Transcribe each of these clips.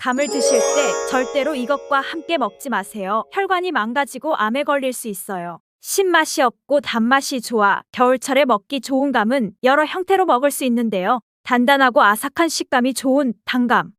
감을 드실 때 절대로 이것과 함께 먹지 마세요. 혈관이 망가지고 암에 걸릴 수 있어요. 신맛이 없고 단맛이 좋아 겨울철에 먹기 좋은 감은 여러 형태로 먹을 수 있는데요. 단단하고 아삭한 식감이 좋은 단감,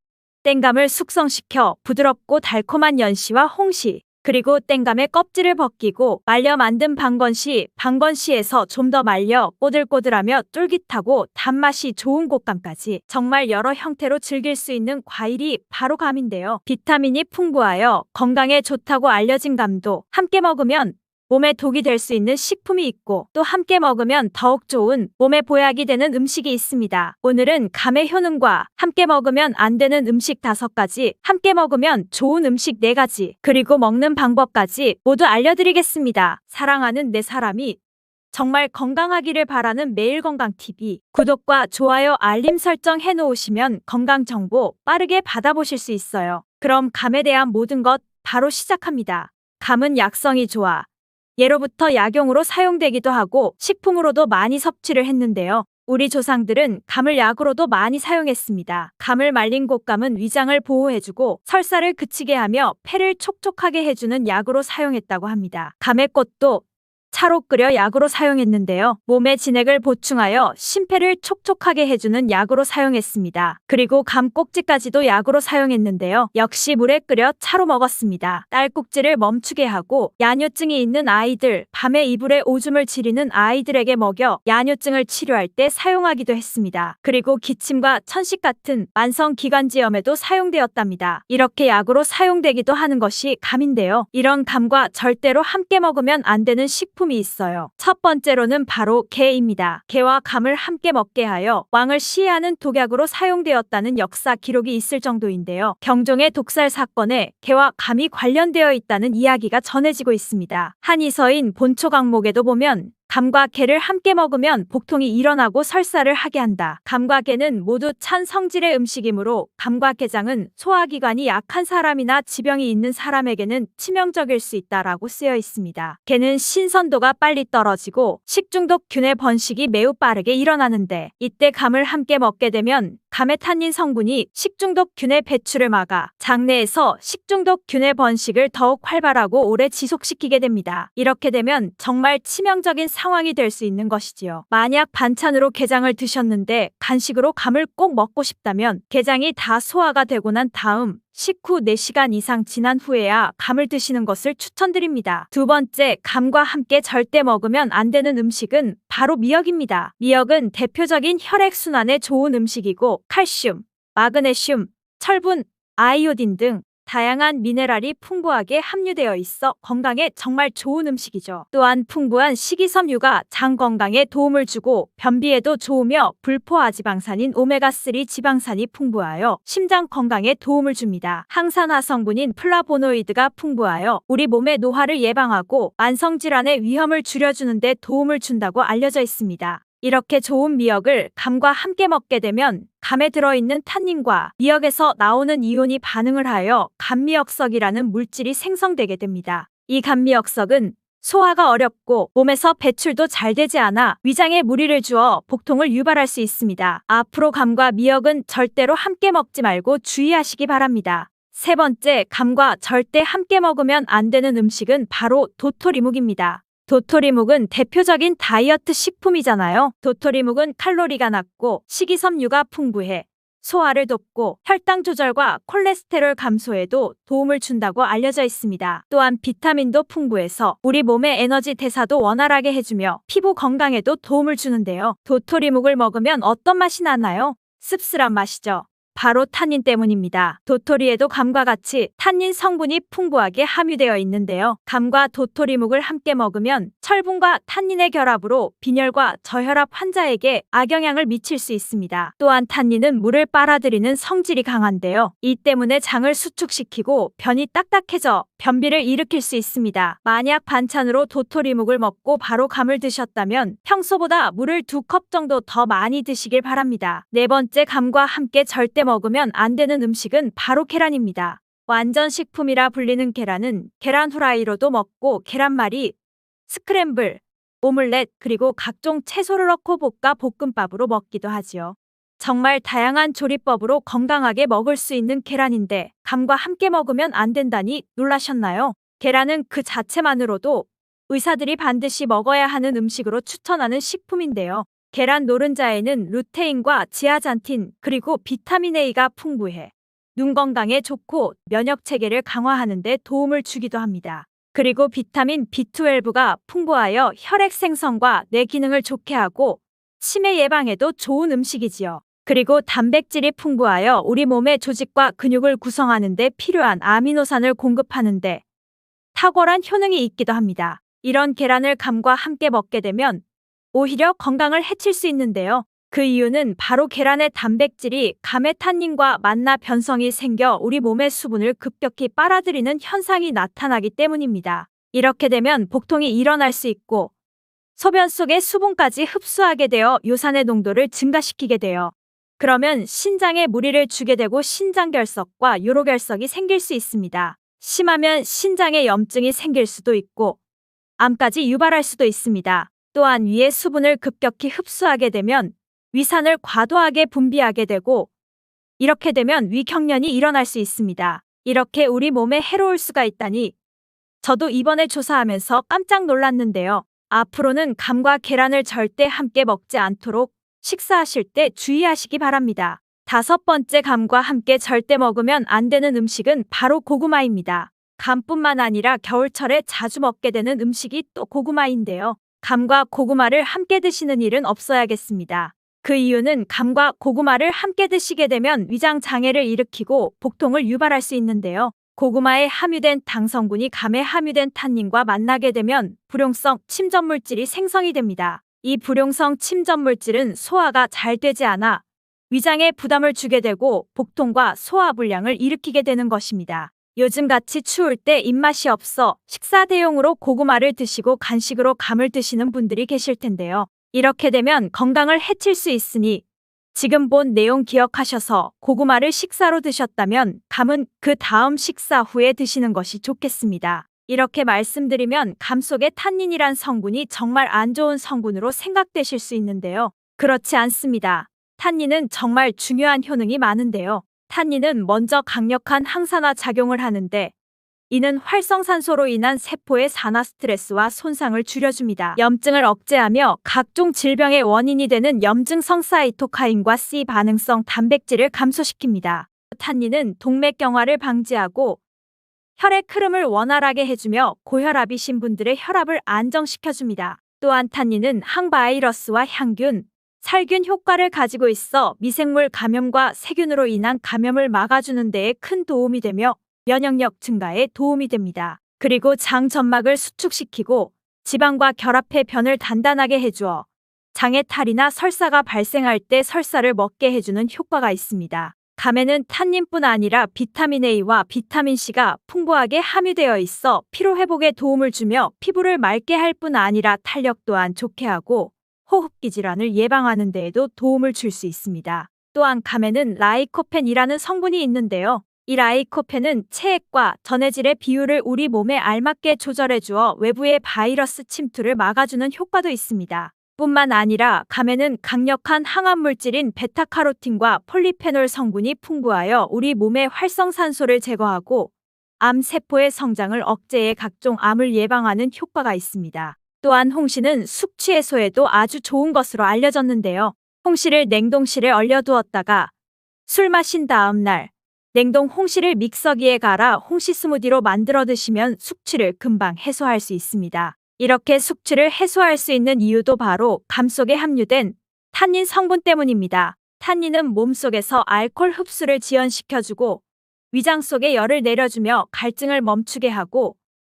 땡감을 숙성시켜 부드럽고 달콤한 연시와 홍시, 그리고 땡감의 껍질을 벗기고 말려 만든 방건시, 방건시에서 좀 더 말려 꼬들꼬들하며 쫄깃하고 단맛이 좋은 곶감까지 정말 여러 형태로 즐길 수 있는 과일이 바로 감인데요. 비타민이 풍부하여 건강에 좋다고 알려진 감도 함께 먹으면 몸에 독이 될 수 있는 식품이 있고 또 함께 먹으면 더욱 좋은 몸에 보약이 되는 음식이 있습니다. 오늘은 감의 효능과 함께 먹으면 안 되는 음식 5가지, 함께 먹으면 좋은 음식 4가지, 그리고 먹는 방법까지 모두 알려드리겠습니다. 사랑하는 내 사람이 정말 건강하기를 바라는 매일건강TV 구독과 좋아요 알림 설정 해놓으시면 건강정보 빠르게 받아보실 수 있어요. 그럼 감에 대한 모든 것 바로 시작합니다. 감은 약성이 좋아 예로부터 약용으로 사용되기도 하고 식품으로도 많이 섭취를 했는데요. 우리 조상들은 감을 약으로도 많이 사용했습니다. 감을 말린 곶감은 위장을 보호해주고 설사를 그치게 하며 폐를 촉촉하게 해주는 약으로 사용했다고 합니다. 감의 꽃도 차로 끓여 약으로 사용했는데요. 몸의 진액을 보충하여 심폐를 촉촉하게 해주는 약으로 사용했습니다. 그리고 감 꼭지까지도 약으로 사용했는데요. 역시 물에 끓여 차로 먹었습니다. 딸꾹질을 멈추게 하고 야뇨증이 있는 아이들, 밤에 이불에 오줌을 지리는 아이들에게 먹여 야뇨증을 치료할 때 사용하기도 했습니다. 그리고 기침과 천식 같은 만성기관지염에도 사용되었답니다. 이렇게 약으로 사용되기도 하는 것이 감인데요. 이런 감과 절대로 함께 먹으면 안 되는 식품이 있어요. 첫 번째로는 바로 게입니다. 게와 감을 함께 먹게 하여 왕을 시해하는 독약으로 사용되었다는 역사 기록이 있을 정도인데요. 경종의 독살 사건에 게와 감이 관련되어 있다는 이야기가 전해지고 있습니다. 한이서인 본초강목에도 보면 감과 게를 함께 먹으면 복통이 일어나고 설사를 하게 한다. 감과 게는 모두 찬 성질의 음식이므로 감과 게장은 소화기관이 약한 사람이나 지병이 있는 사람에게는 치명적일 수 있다라고 쓰여 있습니다. 게는 신선도가 빨리 떨어지고 식중독균의 번식이 매우 빠르게 일어나는데 이때 감을 함께 먹게 되면 감의 탄닌 성분이 식중독균의 배출을 막아 장내에서 식중독균의 번식을 더욱 활발하고 오래 지속시키게 됩니다. 이렇게 되면 정말 치명적인 상황이 될 수 있는 것이지요. 만약 반찬으로 게장을 드셨는데 간식으로 감을 꼭 먹고 싶다면 게장이 다 소화가 되고 난 다음 식후 4시간 이상 지난 후에야 감을 드시는 것을 추천드립니다. 두 번째, 감과 함께 절대 먹으면 안 되는 음식은 바로 미역입니다. 미역은 대표적인 혈액순환에 좋은 음식이고 칼슘, 마그네슘, 철분, 아이오딘 등 다양한 미네랄이 풍부하게 함유되어 있어 건강에 정말 좋은 음식이죠. 또한 풍부한 식이섬유가 장 건강에 도움을 주고 변비에도 좋으며 불포아지방산인 오메가3 지방산이 풍부하여 심장 건강에 도움을 줍니다. 항산화 성분인 플라보노이드가 풍부하여 우리 몸의 노화를 예방하고 만성질환의 위험을 줄여주는 데 도움을 준다고 알려져 있습니다. 이렇게 좋은 미역을 감과 함께 먹게 되면 감에 들어있는 탄닌과 미역에서 나오는 이온이 반응을 하여 감미역석이라는 물질이 생성되게 됩니다. 이 감미역석은 소화가 어렵고 몸에서 배출도 잘 되지 않아 위장에 무리를 주어 복통을 유발할 수 있습니다. 앞으로 감과 미역은 절대로 함께 먹지 말고 주의하시기 바랍니다. 세 번째, 감과 절대 함께 먹으면 안 되는 음식은 바로 도토리묵입니다. 도토리묵은 대표적인 다이어트 식품이잖아요. 도토리묵은 칼로리가 낮고 식이섬유가 풍부해 소화를 돕고 혈당 조절과 콜레스테롤 감소에도 도움을 준다고 알려져 있습니다. 또한 비타민도 풍부해서 우리 몸의 에너지 대사도 원활하게 해주며 피부 건강에도 도움을 주는데요. 도토리묵을 먹으면 어떤 맛이 나나요? 씁쓸한 맛이죠. 바로 탄닌 때문입니다. 도토리에도 감과 같이 탄닌 성분이 풍부하게 함유되어 있는데요. 감과 도토리묵을 함께 먹으면 철분과 탄닌의 결합으로 빈혈과 저혈압 환자에게 악영향을 미칠 수 있습니다. 또한 탄닌은 물을 빨아들이는 성질이 강한데요. 이 때문에 장을 수축시키고 변이 딱딱해져 변비를 일으킬 수 있습니다. 만약 반찬으로 도토리묵을 먹고 바로 감을 드셨다면 평소보다 물을 2컵 정도 더 많이 드시길 바랍니다. 네 번째, 감과 함께 절대 먹으면 안 되는 음식은 바로 계란입니다. 완전 식품이라 불리는 계란은 계란 후라이로도 먹고 계란말이, 스크램블, 오믈렛 그리고 각종 채소를 넣고 볶아 볶음밥으로 먹기도 하지요. 정말 다양한 조리법으로 건강하게 먹을 수 있는 계란인데 감과 함께 먹으면 안 된다니 놀라셨나요? 계란은 그 자체만으로도 의사들이 반드시 먹어야 하는 음식으로 추천하는 식품인데요. 계란 노른자에는 루테인과 지아잔틴 그리고 비타민 A가 풍부해 눈 건강에 좋고 면역 체계를 강화하는 데 도움을 주기도 합니다. 그리고 비타민 B12가 풍부하여 혈액 생성과 뇌 기능을 좋게 하고 치매 예방에도 좋은 음식이지요. 그리고 단백질이 풍부하여 우리 몸의 조직과 근육을 구성하는 데 필요한 아미노산을 공급하는 데 탁월한 효능이 있기도 합니다. 이런 계란을 감과 함께 먹게 되면 오히려 건강을 해칠 수 있는데요. 그 이유는 바로 계란의 단백질이 감의 탄닌과 만나 변성이 생겨 우리 몸의 수분을 급격히 빨아들이는 현상이 나타나기 때문입니다. 이렇게 되면 복통이 일어날 수 있고 소변 속의 수분까지 흡수하게 되어 요산의 농도를 증가시키게 돼요. 그러면 신장에 무리를 주게 되고 신장결석과 요로결석이 생길 수 있습니다. 심하면 신장에 염증이 생길 수도 있고 암까지 유발할 수도 있습니다. 또한 위의 수분을 급격히 흡수하게 되면 위산을 과도하게 분비하게 되고 이렇게 되면 위경련이 일어날 수 있습니다. 이렇게 우리 몸에 해로울 수가 있다니 저도 이번에 조사하면서 깜짝 놀랐는데요. 앞으로는 감과 계란을 절대 함께 먹지 않도록 식사하실 때 주의하시기 바랍니다. 5번째, 감과 함께 절대 먹으면 안 되는 음식은 바로 고구마입니다. 감뿐만 아니라 겨울철에 자주 먹게 되는 음식이 또 고구마인데요. 감과 고구마를 함께 드시는 일은 없어야겠습니다. 그 이유는 감과 고구마를 함께 드시게 되면 위장 장애를 일으키고 복통을 유발할 수 있는데요. 고구마에 함유된 당 성분이 감에 함유된 탄닌과 만나게 되면 불용성 침전물질이 생성이 됩니다. 이 불용성 침전물질은 소화가 잘 되지 않아 위장에 부담을 주게 되고 복통과 소화불량을 일으키게 되는 것입니다. 요즘같이 추울 때 입맛이 없어 식사 대용으로 고구마를 드시고 간식으로 감을 드시는 분들이 계실 텐데요. 이렇게 되면 건강을 해칠 수 있으니 지금 본 내용 기억하셔서 고구마를 식사로 드셨다면 감은 그 다음 식사 후에 드시는 것이 좋겠습니다. 이렇게 말씀드리면 감 속의 탄닌이란 성분이 정말 안 좋은 성분으로 생각되실 수 있는데요. 그렇지 않습니다. 탄닌은 정말 중요한 효능이 많은데요. 탄닌은 먼저 강력한 항산화 작용을 하는데 이는 활성산소로 인한 세포의 산화 스트레스와 손상을 줄여줍니다. 염증을 억제하며 각종 질병의 원인이 되는 염증성 사이토카인과 C 반응성 단백질을 감소시킵니다. 탄닌은 동맥경화를 방지하고 혈액 흐름을 원활하게 해주며 고혈압이신 분들의 혈압을 안정시켜줍니다. 또한 탄닌은 항바이러스와 향균, 살균 효과를 가지고 있어 미생물 감염과 세균으로 인한 감염을 막아주는 데에 큰 도움이 되며 면역력 증가에 도움이 됩니다. 그리고 장 점막을 수축시키고 지방과 결합해 변을 단단하게 해주어 장에 탈이나 설사가 발생할 때 설사를 먹게 해주는 효과가 있습니다. 감에는 탄닌뿐 아니라 비타민 A와 비타민 C가 풍부하게 함유되어 있어 피로 회복에 도움을 주며 피부를 맑게 할 뿐 아니라 탄력 또한 좋게 하고 호흡기 질환을 예방하는 데에도 도움을 줄 수 있습니다. 또한 감에는 라이코펜이라는 성분이 있는데요. 이 라이코펜은 체액과 전해질의 비율을 우리 몸에 알맞게 조절해 주어 외부의 바이러스 침투를 막아주는 효과도 있습니다. 뿐만 아니라 감에는 강력한 항암 물질인 베타카로틴과 폴리페놀 성분이 풍부하여 우리 몸의 활성산소를 제거하고 암세포의 성장을 억제해 각종 암을 예방하는 효과가 있습니다. 또한 홍시는 숙취 해소에도 아주 좋은 것으로 알려졌는데요. 홍시를 냉동실에 얼려두었다가 술 마신 다음 날 냉동 홍시를 믹서기에 갈아 홍시 스무디로 만들어 드시면 숙취를 금방 해소할 수 있습니다. 이렇게 숙취를 해소할 수 있는 이유도 바로 감 속에 함유된 탄닌 성분 때문입니다. 탄닌은 몸속에서 알코올 흡수를 지연시켜주고 위장 속의 열을 내려주며 갈증을 멈추게 하고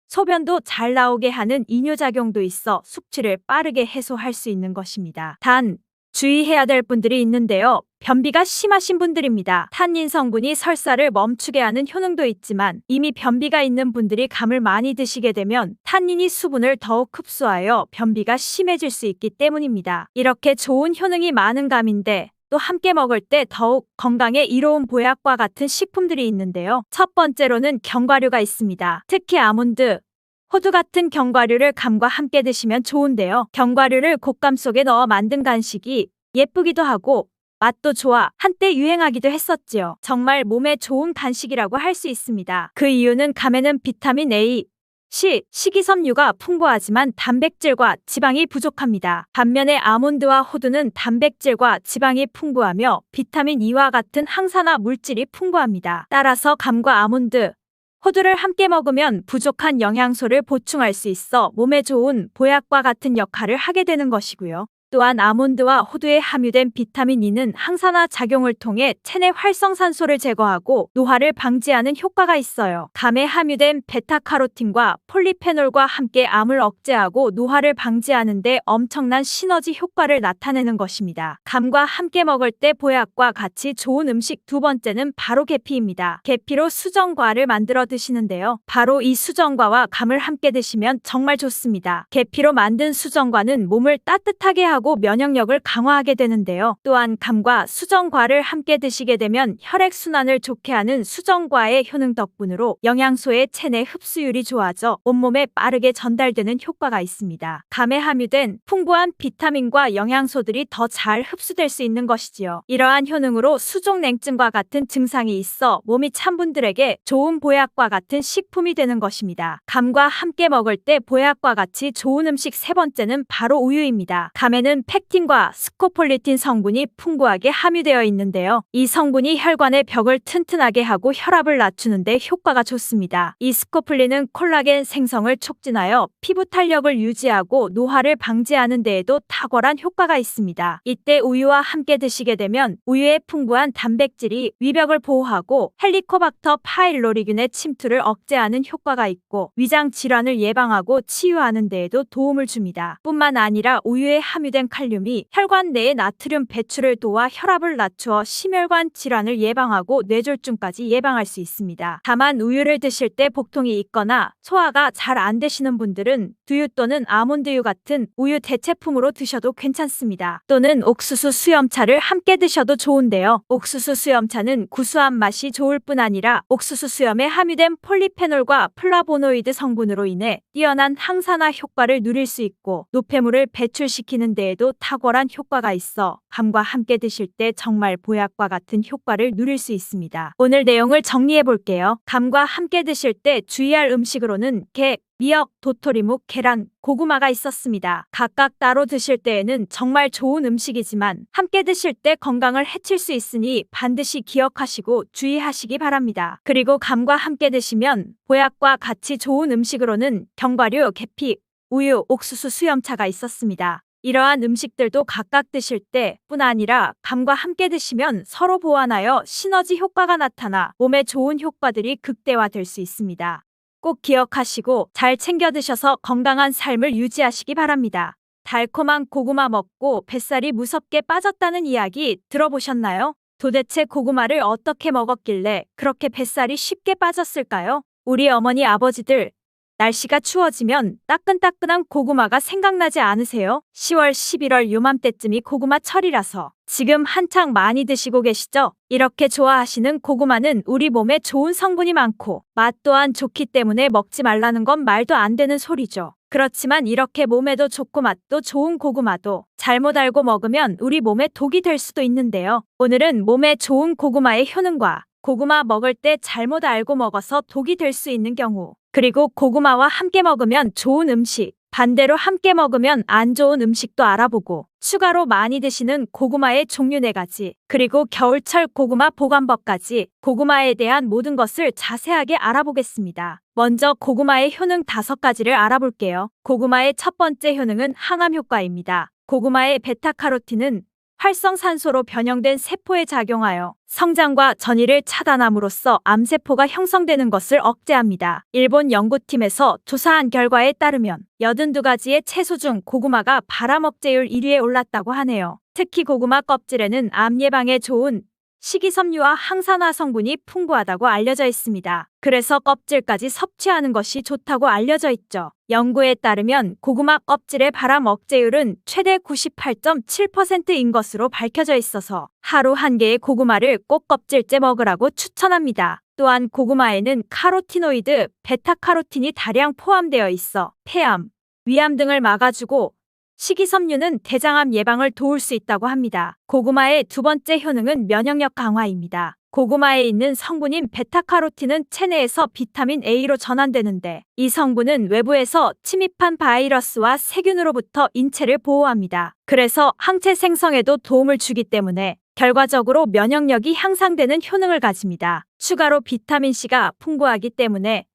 소변도 잘 나오게 하는 이뇨작용도 있어 숙취를 빠르게 해소할 수 있는 것입니다. 단, 주의해야 될 분들이 있는데요. 변비가 심하신 분들입니다. 탄닌 성분이 설사를 멈추게 하는 효능도 있지만 이미 변비가 있는 분들이 감을 많이 드시게 되면 탄닌이 수분을 더욱 흡수하여 변비가 심해질 수 있기 때문입니다. 이렇게 좋은 효능이 많은 감인데 또 함께 먹을 때 더욱 건강에 이로운 보약과 같은 식품들이 있는데요. 첫 번째로는 견과류가 있습니다. 특히 아몬드, 호두 같은 견과류를 감과 함께 드시면 좋은데요. 견과류를 곶감 속에 넣어 만든 간식이 예쁘기도 하고 맛도 좋아 한때 유행하기도 했었지요. 정말 몸에 좋은 간식이라고 할 수 있습니다. 그 이유는 감에는 비타민 A, C, 식이섬유가 풍부하지만 단백질과 지방이 부족합니다. 반면에 아몬드와 호두는 단백질과 지방이 풍부하며 비타민 E와 같은 항산화 물질이 풍부합니다. 따라서 감과 아몬드, 호두를 함께 먹으면 부족한 영양소를 보충할 수 있어 몸에 좋은 보약과 같은 역할을 하게 되는 것이고요. 또한 아몬드와 호두에 함유된 비타민 E는 항산화 작용을 통해 체내 활성산소를 제거하고 노화를 방지하는 효과가 있어요. 감에 함유된 베타카로틴과 폴리페놀과 함께 암을 억제하고 노화를 방지하는 데 엄청난 시너지 효과를 나타내는 것입니다. 감과 함께 먹을 때 보약과 같이 좋은 음식 두 번째는 바로 계피입니다. 계피로 수정과를 만들어 드시는데요. 바로 이 수정과와 감을 함께 드시면 정말 좋습니다. 계피로 만든 수정과는 몸을 따뜻하게 하고 면역력을 강화하게 되는데요. 또한 감과 수정과를 함께 드시게 되면 혈액순환을 좋게 하는 수정과의 효능 덕분으로 영양소의 체내 흡수율이 좋아져 온몸에 빠르게 전달되는 효과가 있습니다. 감에 함유된 풍부한 비타민과 영양소들이 더 잘 흡수될 수 있는 것이지요. 이러한 효능으로 수족냉증과 같은 증상이 있어 몸이 찬 분들에게 좋은 보약과 같은 식품이 되는 것입니다. 감과 함께 먹을 때 보약과 같이 좋은 음식 세 번째는 바로 우유입니다. 감에는 팩틴과 스코폴리틴 성분이 풍부하게 함유되어 있는데요. 이 성분이 혈관의 벽을 튼튼하게 하고 혈압을 낮추는 데 효과가 좋습니다. 이 스코폴린은 콜라겐 생성을 촉진하여 피부 탄력을 유지하고 노화를 방지하는 데에도 탁월한 효과가 있습니다. 이때 우유와 함께 드시게 되면 우유의 풍부한 단백질이 위벽을 보호하고 헬리코박터 파일로리균의 침투를 억제하는 효과가 있고 위장 질환을 예방하고 치유하는 데에도 도움을 줍니다. 뿐만 아니라 우유에 함유된 칼륨이 혈관 내의 나트륨 배출을 도와 혈압을 낮추어 심혈관 질환을 예방하고 뇌졸중까지 예방할 수 있습니다. 다만 우유를 드실 때 복통이 있거나 소화가 잘 안 되시는 분들은 두유 또는 아몬드유 같은 우유 대체품으로 드셔도 괜찮습니다. 또는 옥수수 수염차를 함께 드셔도 좋은데요. 옥수수 수염차는 구수한 맛이 좋을 뿐 아니라 옥수수 수염에 함유된 폴리페놀과 플라보노이드 성분으로 인해 뛰어난 항산화 효과를 누릴 수 있고 노폐물을 배출시키는 데에도 탁월한 효과가 있어 감과 함께 드실 때 정말 보약과 같은 효과를 누릴 수 있습니다. 오늘 내용을 정리해 볼게요. 감과 함께 드실 때 주의할 음식으로는 게, 미역, 도토리묵, 계란, 고구마가 있었습니다. 각각 따로 드실 때에는 정말 좋은 음식이지만 함께 드실 때 건강을 해칠 수 있으니 반드시 기억하시고 주의하시기 바랍니다. 그리고 감과 함께 드시면 보약과 같이 좋은 음식으로는 견과류, 계피, 우유, 옥수수 수염차가 있었습니다. 이러한 음식들도 각각 드실 때뿐 아니라 감과 함께 드시면 서로 보완하여 시너지 효과가 나타나 몸에 좋은 효과들이 극대화될 수 있습니다. 꼭 기억하시고 잘 챙겨 드셔서 건강한 삶을 유지하시기 바랍니다. 달콤한 고구마 먹고 뱃살이 무섭게 빠졌다는 이야기 들어보셨나요? 도대체 고구마를 어떻게 먹었길래 그렇게 뱃살이 쉽게 빠졌을까요? 우리 어머니 아버지들, 날씨가 추워지면 따끈따끈한 고구마가 생각나지 않으세요? 10월, 11월 요맘때쯤이 고구마 철이라서 지금 한창 많이 드시고 계시죠? 이렇게 좋아하시는 고구마는 우리 몸에 좋은 성분이 많고 맛 또한 좋기 때문에 먹지 말라는 건 말도 안 되는 소리죠. 그렇지만 이렇게 몸에도 좋고 맛도 좋은 고구마도 잘못 알고 먹으면 우리 몸에 독이 될 수도 있는데요. 오늘은 몸에 좋은 고구마의 효능과 고구마 먹을 때 잘못 알고 먹어서 독이 될 수 있는 경우, 그리고 고구마와 함께 먹으면 좋은 음식, 반대로 함께 먹으면 안 좋은 음식도 알아보고 추가로 많이 드시는 고구마의 종류 4가지, 그리고 겨울철 고구마 보관법까지 고구마에 대한 모든 것을 자세하게 알아보겠습니다. 먼저 고구마의 효능 5가지를 알아볼게요. 고구마의 첫 번째 효능은 항암 효과입니다. 고구마의 베타카로틴은 활성산소로 변형된 세포에 작용하여 성장과 전이를 차단함으로써 암세포가 형성되는 것을 억제합니다. 일본 연구팀에서 조사한 결과에 따르면 82가지의 채소 중 고구마가 발암 억제율 1위에 올랐다고 하네요. 특히 고구마 껍질에는 암 예방에 좋은 식이섬유와 항산화 성분이 풍부하다고 알려져 있습니다. 그래서 껍질까지 섭취하는 것이 좋다고 알려져 있죠. 연구에 따르면 고구마 껍질의 발암 억제율은 최대 98.7%인 것으로 밝혀져 있어서 하루 1개의 고구마를 꼭 껍질째 먹으라고 추천합니다. 또한 고구마에는 카로티노이드, 베타카로틴이 다량 포함되어 있어 폐암, 위암 등을 막아주고 식이섬유는 대장암 예방을 도울 수 있다고 합니다. 고구마의 두 번째 효능은 면역력 강화입니다. 고구마에 있는 성분인 베타카로틴은 체내에서 비타민 A로 전환되는데 이 성분은 외부에서 침입한 바이러스와 세균으로부터 인체를 보호합니다. 그래서 항체 생성에도 도움을 주기 때문에 결과적으로 면역력이 향상되는 효능을 가집니다. 추가로 비타민C가 풍부하기 때문에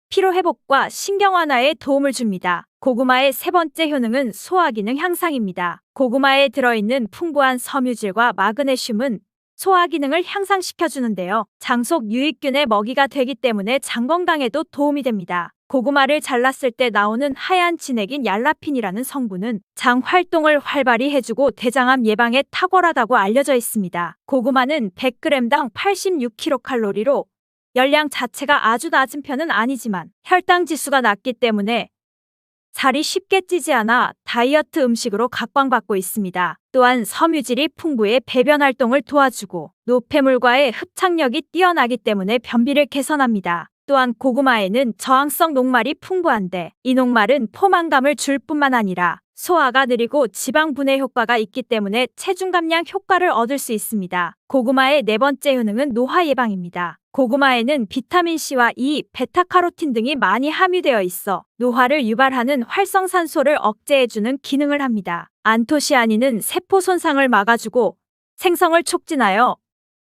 피로회복과 신경 완화에 도움을 줍니다. 고구마의 세 번째 효능은 소화기능 향상입니다. 고구마에 들어있는 풍부한 섬유질과 마그네슘은 소화기능을 향상시켜주는데요. 장속 유익균의 먹이가 되기 때문에 장 건강에도 도움이 됩니다. 고구마를 잘랐을 때 나오는 하얀 진액인 얄라핀이라는 성분은 장 활동을 활발히 해주고 대장암 예방에 탁월하다고 알려져 있습니다. 고구마는 100g당 86kcal로 열량 자체가 아주 낮은 편은 아니지만 혈당 지수가 낮기 때문에 살이 쉽게 찌지 않아 다이어트 음식으로 각광받고 있습니다. 또한 섬유질이 풍부해 배변 활동을 도와주고 노폐물과의 흡착력이 뛰어나기 때문에 변비를 개선합니다. 또한 고구마에는 저항성 녹말이 풍부한데 이 녹말은 포만감을 줄 뿐만 아니라 소화가 느리고 지방 분해 효과가 있기 때문에 체중 감량 효과를 얻을 수 있습니다. 고구마의 네 번째 효능은 노화 예방입니다. 고구마에는 비타민C와 E, 베타카로틴 등이 많이 함유되어 있어 노화를 유발하는 활성산소를 억제해주는 기능을 합니다. 안토시아닌은 세포 손상을 막아주고 생성을 촉진하여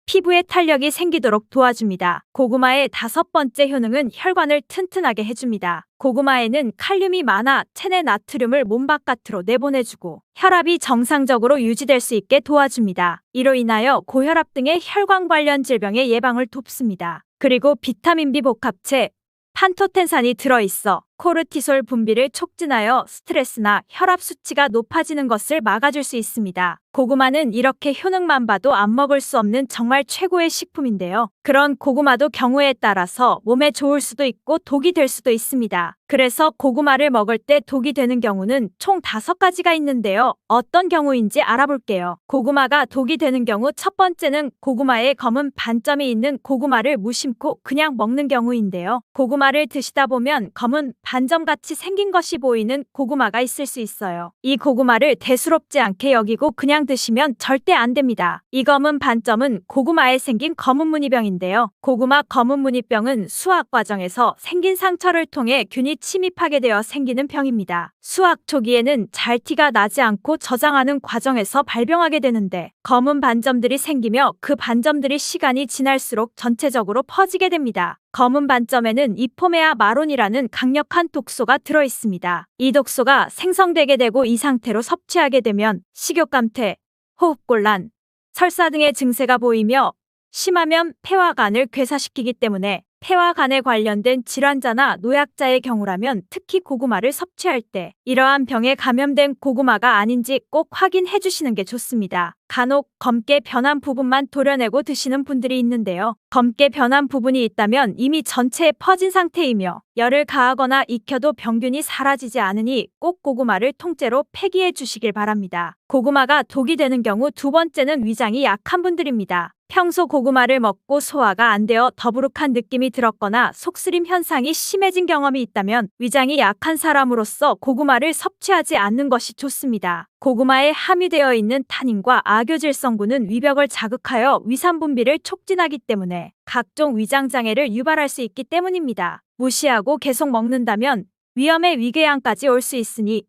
피부에 탄력이 생기도록 도와줍니다. 고구마의 다섯 번째 효능은 혈관을 튼튼하게 해줍니다. 고구마에는 칼륨이 많아 체내 나트륨을 몸 바깥으로 내보내주고 혈압이 정상적으로 유지될 수 있게 도와줍니다. 이로 인하여 고혈압 등의 혈관 관련 질병의 예방을 돕습니다. 그리고 비타민 B 복합체 판토텐산이 들어있어 코르티솔 분비를 촉진하여 스트레스나 혈압 수치가 높아지는 것을 막아줄 수 있습니다. 고구마는 이렇게 효능만 봐도 안 먹을 수 없는 정말 최고의 식품인데요. 그런 고구마도 경우에 따라서 몸에 좋을 수도 있고 독이 될 수도 있습니다. 그래서 고구마를 먹을 때 독이 되는 경우는 총 5가지가 있는데요. 어떤 경우인지 알아볼게요. 고구마가 독이 되는 경우 첫 번째는 고구마에 검은 반점이 있는 고구마를 무심코 그냥 먹는 경우인데요. 고구마를 드시다 보면 검은 반점같이 생긴 것이 보이는 고구마가 있을 수 있어요. 이 고구마를 대수롭지 않게 여기고 그냥 드시면 절대 안 됩니다. 이 검은 반점은 고구마에 생긴 검은 무늬병인데요. 고구마 검은 무늬병은 수확 과정에서 생긴 상처를 통해 균이 침입하게 되어 생기는 병입니다. 수확 초기에는 잘 티가 나지 않고 저장하는 과정에서 발병하게 되는데 검은 반점들이 생기며 그 반점들이 시간이 지날수록 전체적으로 퍼지게 됩니다. 검은 반점에는 이포메아 마론이라는 강력한 독소가 들어있습니다. 이 독소가 생성되게 되고 이 상태로 섭취하게 되면 식욕감퇴, 호흡곤란, 설사 등의 증세가 보이며 심하면 폐와 간을 괴사시키기 때문에 폐와 간에 관련된 질환자나 노약자의 경우라면 특히 고구마를 섭취할 때 이러한 병에 감염된 고구마가 아닌지 꼭 확인해 주시는 게 좋습니다. 간혹 검게 변한 부분만 도려내고 드시는 분들이 있는데요. 검게 변한 부분이 있다면 이미 전체에 퍼진 상태이며 열을 가하거나 익혀도 병균이 사라지지 않으니 꼭 고구마를 통째로 폐기해 주시길 바랍니다. 고구마가 독이 되는 경우 두 번째는 위장이 약한 분들입니다. 평소 고구마를 먹고 소화가 안 되어 더부룩한 느낌이 들었거나 속쓰림 현상이 심해진 경험이 있다면 위장이 약한 사람으로서 고구마를 섭취하지 않는 것이 좋습니다. 고구마에 함유되어 있는 타닌과 아교질 성분은 위벽을 자극하여 위산 분비를 촉진하기 때문에 각종 위장장애를 유발할 수 있기 때문입니다. 무시하고 계속 먹는다면 위험의 위궤양까지 올 수 있으니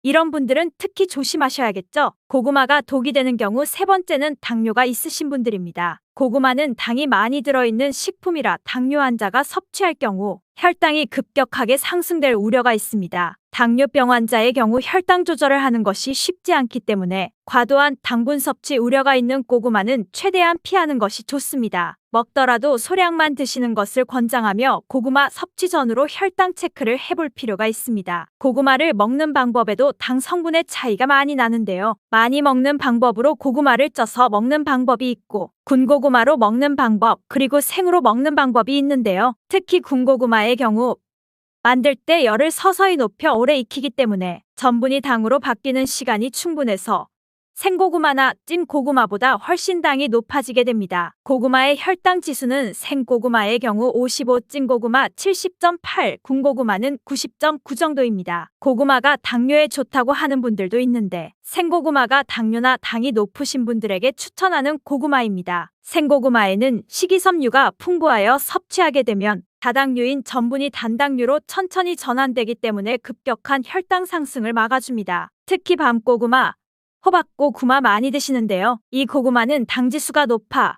이런 분들은 특히 조심하셔야겠죠. 고구마가 독이 되는 경우 세 번째는 당뇨가 있으신 분들입니다. 고구마는 당이 많이 들어있는 식품이라 당뇨 환자가 섭취할 경우 혈당이 급격하게 상승될 우려가 있습니다. 당뇨병 환자의 경우 혈당 조절을 하는 것이 쉽지 않기 때문에 과도한 당분 섭취 우려가 있는 고구마는 최대한 피하는 것이 좋습니다. 먹더라도 소량만 드시는 것을 권장하며 고구마 섭취 전후로 혈당 체크를 해볼 필요가 있습니다. 고구마를 먹는 방법에도 당 성분의 차이가 많이 나는데요. 많이 먹는 방법으로 고구마를 쪄서 먹는 방법이 있고 군고구마로 먹는 방법 그리고 생으로 먹는 방법이 있는데요. 특히 군고구마의 경우 만들 때 열을 서서히 높여 오래 익히기 때문에 전분이 당으로 바뀌는 시간이 충분해서 생고구마나 찐 고구마보다 훨씬 당이 높아지게 됩니다. 고구마의 혈당 지수는 생고구마의 경우 55, 찐고구마 70.8, 군고구마는 90.9 정도입니다. 고구마가 당뇨에 좋다고 하는 분들도 있는데 생고구마가 당뇨나 당이 높으신 분들에게 추천하는 고구마입니다. 생고구마에는 식이섬유가 풍부하여 섭취하게 되면 다당류인 전분이 단당류로 천천히 전환되기 때문에 급격한 혈당 상승을 막아줍니다. 특히 밤고구마, 호박고구마 많이 드시는데요. 이 고구마는 당지수가 높아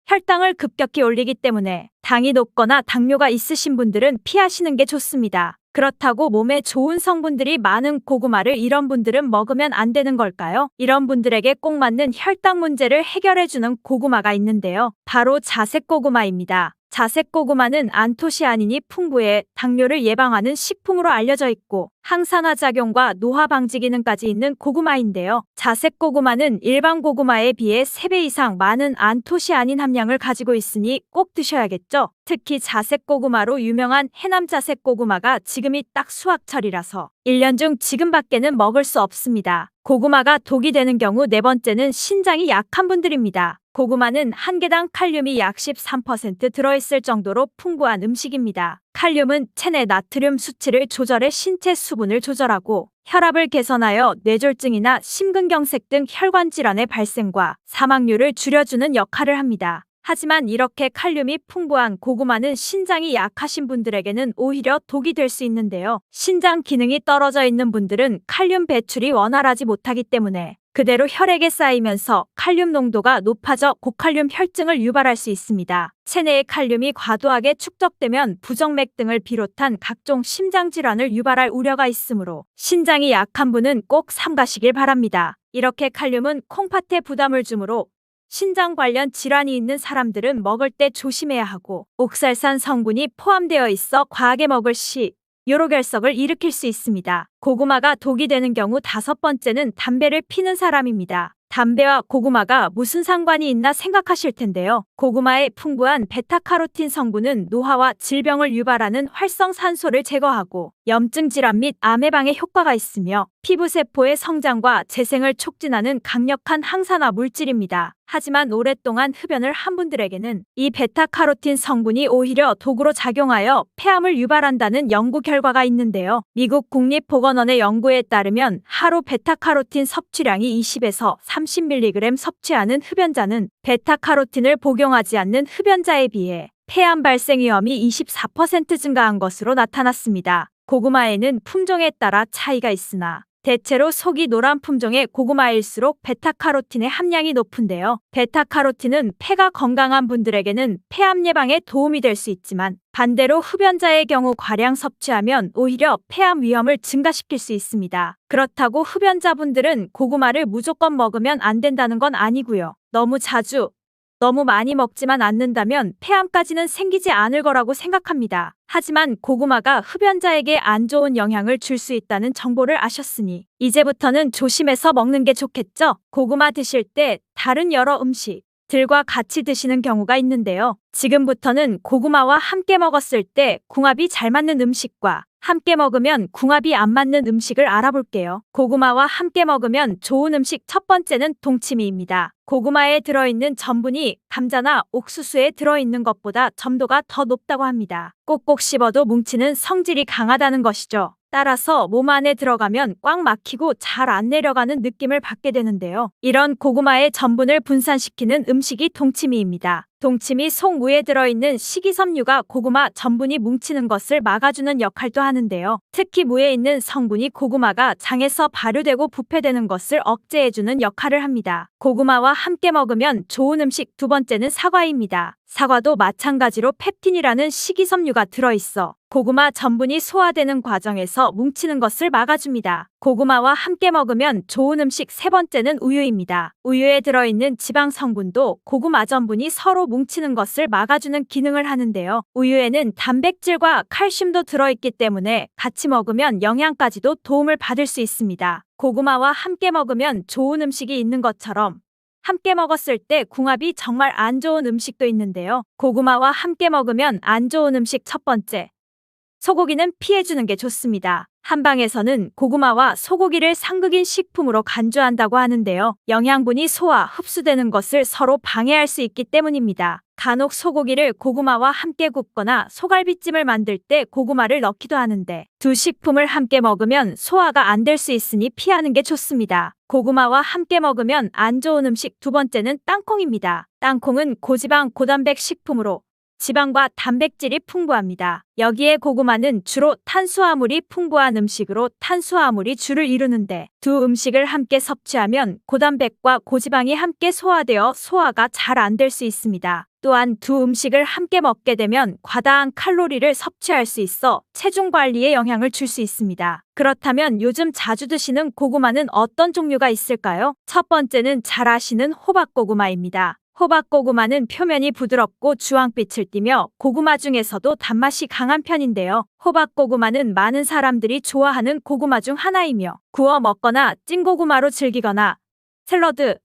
혈당을 급격히 올리기 때문에 당이 높거나 당뇨가 있으신 분들은 피하시는 게 좋습니다. 그렇다고 몸에 좋은 성분들이 많은 고구마를 이런 분들은 먹으면 안 되는 걸까요? 이런 분들에게 꼭 맞는 혈당 문제를 해결해주는 고구마가 있는데요. 바로 자색고구마입니다. 자색고구마는 안토시아닌이 풍부해 당뇨를 예방하는 식품으로 알려져 있고 항산화 작용과 노화 방지 기능까지 있는 고구마인데요. 자색고구마는 일반 고구마에 비해 3배 이상 많은 안토시아닌 함량을 가지고 있으니 꼭 드셔야겠죠. 특히 자색고구마로 유명한 해남 자색고구마가 지금이 딱 수확철이라서 1년 중 지금밖에는 먹을 수 없습니다. 고구마가 독이 되는 경우 네 번째는 신장이 약한 분들입니다. 고구마는 한 개당 칼륨이 약 13% 들어있을 정도로 풍부한 음식입니다. 칼륨은 체내 나트륨 수치를 조절해 신체 수분을 조절하고 혈압을 개선하여 뇌졸중이나 심근경색 등 혈관 질환의 발생과 사망률을 줄여주는 역할을 합니다. 하지만 이렇게 칼륨이 풍부한 고구마는 신장이 약하신 분들에게는 오히려 독이 될 수 있는데요. 신장 기능이 떨어져 있는 분들은 칼륨 배출이 원활하지 못하기 때문에 그대로 혈액에 쌓이면서 칼륨 농도가 높아져 고칼륨 혈증을 유발할 수 있습니다. 체내에 칼륨이 과도하게 축적되면 부정맥 등을 비롯한 각종 심장질환을 유발할 우려가 있으므로 신장이 약한 분은 꼭 삼가시길 바랍니다. 이렇게 칼륨은 콩팥에 부담을 주므로 신장 관련 질환이 있는 사람들은 먹을 때 조심해야 하고 옥살산 성분이 포함되어 있어 과하게 먹을 시 요로결석을 일으킬 수 있습니다. 고구마가 독이 되는 경우 5번째는 담배를 피는 사람입니다. 담배와 고구마가 무슨 상관이 있나 생각하실 텐데요. 고구마의 풍부한 베타카로틴 성분은 노화와 질병을 유발하는 활성산소를 제거하고 염증 질환 및 암 예방에 효과가 있으며 피부세포의 성장과 재생을 촉진하는 강력한 항산화 물질입니다. 하지만 오랫동안 흡연을 한 분들에게는 이 베타카로틴 성분이 오히려 독으로 작용하여 폐암을 유발한다는 연구 결과가 있는데요. 미국 국립보건원의 연구에 따르면 하루 베타카로틴 섭취량이 20에서 30mg 섭취하는 흡연자는 베타카로틴을 복용하지 않는 흡연자에 비해 폐암 발생 위험이 24% 증가한 것으로 나타났습니다. 고구마에는 품종에 따라 차이가 있으나 대체로 속이 노란 품종의 고구마일수록 베타카로틴의 함량이 높은데요. 베타카로틴은 폐가 건강한 분들에게는 폐암 예방에 도움이 될 수 있지만 반대로 흡연자의 경우 과량 섭취하면 오히려 폐암 위험을 증가시킬 수 있습니다. 그렇다고 흡연자분들은 고구마를 무조건 먹으면 안 된다는 건 아니고요. 너무 자주, 너무 많이 먹지만 않는다면 폐암까지는 생기지 않을 거라고 생각합니다. 하지만 고구마가 흡연자에게 안 좋은 영향을 줄 수 있다는 정보를 아셨으니 이제부터는 조심해서 먹는 게 좋겠죠? 고구마 드실 때 다른 여러 음식들과 같이 드시는 경우가 있는데요. 지금부터는 고구마와 함께 먹었을 때 궁합이 잘 맞는 음식과 함께 먹으면 궁합이 안 맞는 음식을 알아볼게요. 고구마와 함께 먹으면 좋은 음식 첫 번째는 동치미입니다. 고구마에 들어있는 전분이 감자나 옥수수에 들어있는 것보다 점도가 더 높다고 합니다. 꼭꼭 씹어도 뭉치는 성질이 강하다는 것이죠. 따라서 몸 안에 들어가면 꽉 막히고 잘 안 내려가는 느낌을 받게 되는데요. 이런 고구마의 전분을 분산시키는 음식이 동치미입니다. 동치미 속 무에 들어있는 식이섬유가 고구마 전분이 뭉치는 것을 막아주는 역할도 하는데요. 특히 무에 있는 성분이 고구마가 장에서 발효되고 부패되는 것을 억제해주는 역할을 합니다. 고구마와 함께 먹으면 좋은 음식 두 번째는 사과입니다. 사과도 마찬가지로 펩틴이라는 식이섬유가 들어있어 고구마 전분이 소화되는 과정에서 뭉치는 것을 막아줍니다. 고구마와 함께 먹으면 좋은 음식 세 번째는 우유입니다. 우유에 들어있는 지방 성분도 고구마 전분이 서로 뭉치는 것을 막아주는 기능을 하는데요. 우유에는 단백질과 칼슘도 들어있기 때문에 같이 먹으면 영양까지도 도움을 받을 수 있습니다. 고구마와 함께 먹으면 좋은 음식이 있는 것처럼 함께 먹었을 때 궁합이 정말 안 좋은 음식도 있는데요. 고구마와 함께 먹으면 안 좋은 음식 첫 번째. 소고기는 피해주는 게 좋습니다. 한방에서는 고구마와 소고기를 상극인 식품으로 간주한다고 하는데요. 영양분이 소화, 흡수되는 것을 서로 방해할 수 있기 때문입니다. 간혹 소고기를 고구마와 함께 굽거나 소갈비찜을 만들 때 고구마를 넣기도 하는데 두 식품을 함께 먹으면 소화가 안 될 수 있으니 피하는 게 좋습니다. 고구마와 함께 먹으면 안 좋은 음식 두 번째는 땅콩입니다. 땅콩은 고지방 고단백 식품으로 지방과 단백질이 풍부합니다. 여기에 고구마는 주로 탄수화물이 풍부한 음식으로 탄수화물이 주를 이루는데 두 음식을 함께 섭취하면 고단백과 고지방이 함께 소화되어 소화가 잘 안 될 수 있습니다. 또한 두 음식을 함께 먹게 되면 과다한 칼로리를 섭취할 수 있어 체중 관리에 영향을 줄 수 있습니다. 그렇다면 요즘 자주 드시는 고구마는 어떤 종류가 있을까요? 첫 번째는 잘 아시는 호박고구마입니다. 호박고구마는 표면이 부드럽고 주황빛을 띠며 고구마 중에서도 단맛이 강한 편인데요. 호박고구마는 많은 사람들이 좋아하는 고구마 중 하나이며 구워 먹거나 찐고구마로 즐기거나 샐러드,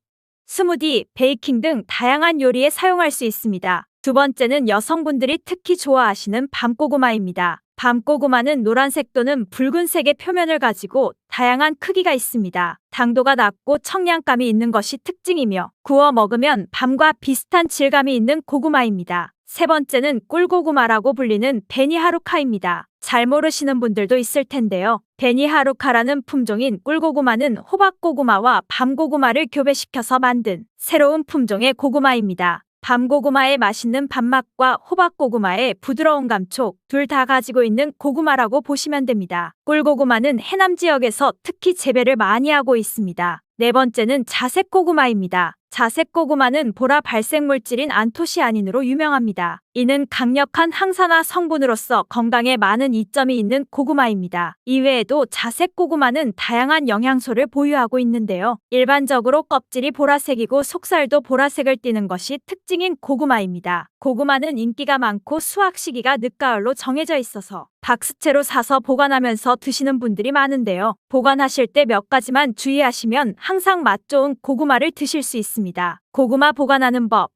스무디, 베이킹 등 다양한 요리에 사용할 수 있습니다. 두 번째는 여성분들이 특히 좋아하시는 밤고구마입니다. 밤고구마는 노란색 또는 붉은색의 표면을 가지고 다양한 크기가 있습니다. 당도가 낮고 청량감이 있는 것이 특징이며 구워 먹으면 밤과 비슷한 질감이 있는 고구마입니다. 세 번째는 꿀고구마라고 불리는 베니하루카입니다. 잘 모르시는 분들도 있을 텐데요. 베니하루카라는 품종인 꿀고구마는 호박고구마와 밤고구마를 교배시켜서 만든 새로운 품종의 고구마입니다. 밤고구마의 맛있는 밥맛과 호박고구마의 부드러운 감촉 둘 다 가지고 있는 고구마라고 보시면 됩니다. 꿀고구마는 해남 지역에서 특히 재배를 많이 하고 있습니다. 네 번째는 자색고구마입니다. 자색고구마는 보라 발색 물질인 안토시아닌으로 유명합니다. 이는 강력한 항산화 성분으로서 건강에 많은 이점이 있는 고구마입니다. 이외에도 자색고구마는 다양한 영양소를 보유하고 있는데요. 일반적으로 껍질이 보라색이고 속살도 보라색을 띠는 것이 특징인 고구마입니다. 고구마는 인기가 많고 수확 시기가 늦가을로 정해져 있어서 박스채로 사서 보관하면서 드시는 분들이 많은데요. 보관하실 때 몇 가지만 주의하시면 항상 맛 좋은 고구마를 드실 수 있습니다. 고구마 보관하는 법.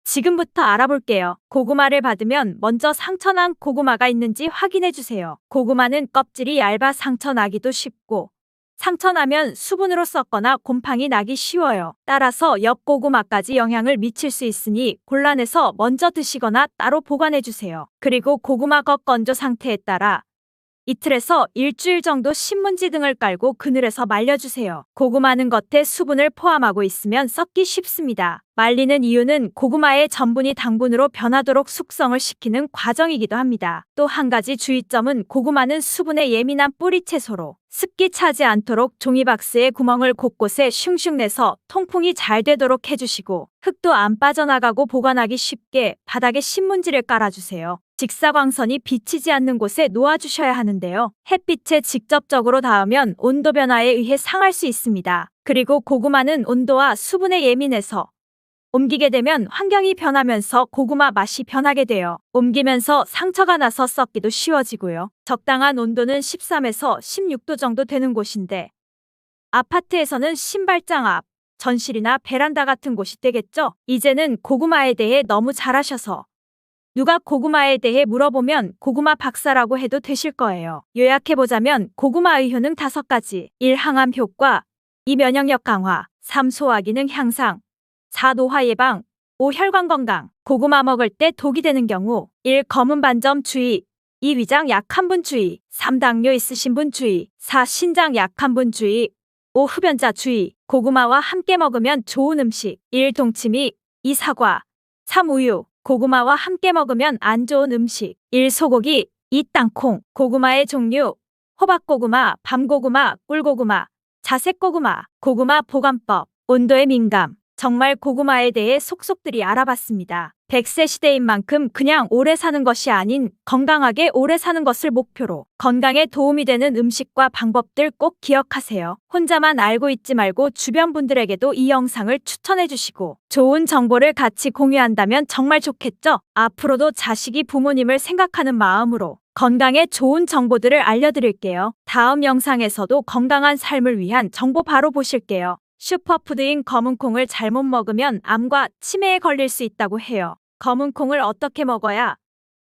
지금부터 알아볼게요. 고구마를 받으면 먼저 상처난 고구마가 있는지 확인해 주세요. 고구마는 껍질이 얇아 상처 나기도 쉽고 상처나면 수분으로 썩거나 곰팡이 나기 쉬워요. 따라서 옆 고구마까지 영향을 미칠 수 있으니 골라내서 먼저 드시거나 따로 보관해 주세요. 그리고 고구마 겉 건조 상태에 따라 이틀에서 일주일 정도 신문지 등을 깔고 그늘에서 말려주세요. 고구마는 겉에 수분을 포함하고 있으면 썩기 쉽습니다. 말리는 이유는 고구마의 전분이 당분으로 변하도록 숙성을 시키는 과정이기도 합니다. 또 한 가지 주의점은 고구마는 수분에 예민한 뿌리 채소로 습기 차지 않도록 종이박스에 구멍을 곳곳에 슝슝 내서 통풍이 잘 되도록 해주시고 흙도 안 빠져나가고 보관하기 쉽게 바닥에 신문지를 깔아주세요. 직사광선이 비치지 않는 곳에 놓아주셔야 하는데요. 햇빛에 직접적으로 닿으면 온도 변화에 의해 상할 수 있습니다. 그리고 고구마는 온도와 수분에 예민해서 옮기게 되면 환경이 변하면서 고구마 맛이 변하게 돼요. 옮기면서 상처가 나서 썩기도 쉬워지고요. 적당한 온도는 13에서 16도 정도 되는 곳인데 아파트에서는 신발장 앞, 전실이나 베란다 같은 곳이 되겠죠? 이제는 고구마에 대해 너무 잘 아셔서 누가 고구마에 대해 물어보면 고구마 박사라고 해도 되실 거예요. 요약해보자면 고구마의 효능 5가지. 1. 항암 효과 2. 면역력 강화 3. 소화 기능 향상 4. 노화 예방 5. 혈관 건강. 고구마 먹을 때 독이 되는 경우 1. 검은 반점 주의 2. 위장 약한 분 주의 3. 당뇨 있으신 분 주의 4. 신장 약한 분 주의 5. 흡연자 주의. 고구마와 함께 먹으면 좋은 음식 1. 동치미 2. 사과 3. 우유. 고구마와 함께 먹으면 안 좋은 음식 1. 소고기 2. 땅콩. 고구마의 종류 호박고구마, 밤고구마, 꿀고구마, 자색고구마. 고구마 보관법. 온도에 민감. 정말 고구마에 대해 속속들이 알아봤습니다. 100세 시대인 만큼 그냥 오래 사는 것이 아닌 건강하게 오래 사는 것을 목표로 건강에 도움이 되는 음식과 방법들 꼭 기억하세요. 혼자만 알고 있지 말고 주변 분들에게도 이 영상을 추천해 주시고 좋은 정보를 같이 공유한다면 정말 좋겠죠? 앞으로도 자식이 부모님을 생각하는 마음으로 건강에 좋은 정보들을 알려드릴게요. 다음 영상에서도 건강한 삶을 위한 정보 바로 보실게요. 슈퍼푸드인 검은콩을 잘못 먹으면 암과 치매에 걸릴 수 있다고 해요. 검은콩을 어떻게 먹어야